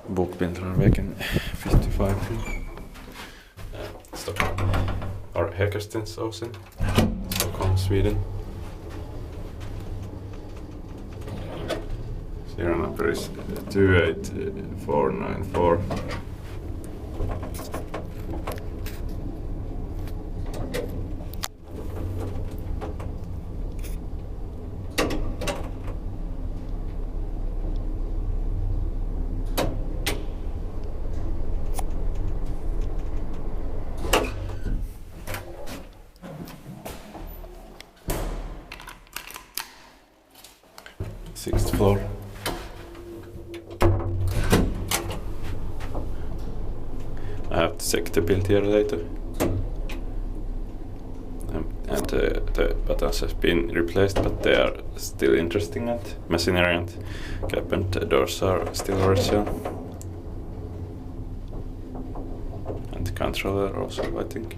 Bokbindlarvägen 55 Stockholm, or Hägerstensåsen, Stockholm, Sweden. Serial number is 28494. Sixth floor. I have to check the build here later. And the buttons have been replaced, but they are still interesting, and machinery and cap and doors are still original. And the controller also, I think.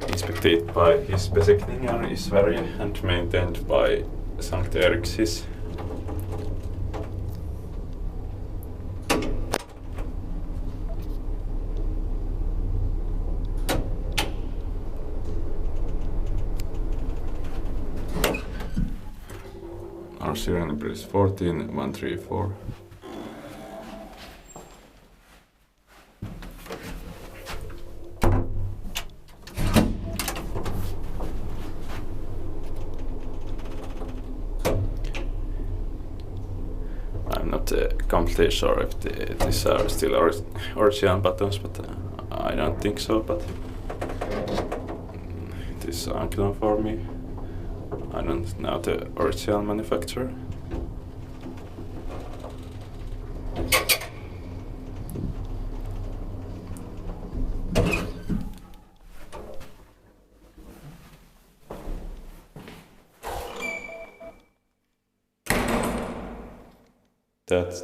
Inspected by his besättningar i Sverige and maintained by Sankt Eriksis. Our serial number is 14134. I'm not completely sure if these are still original buttons, but I don't think so. But it is unclear for me. I don't know the original manufacturer. That's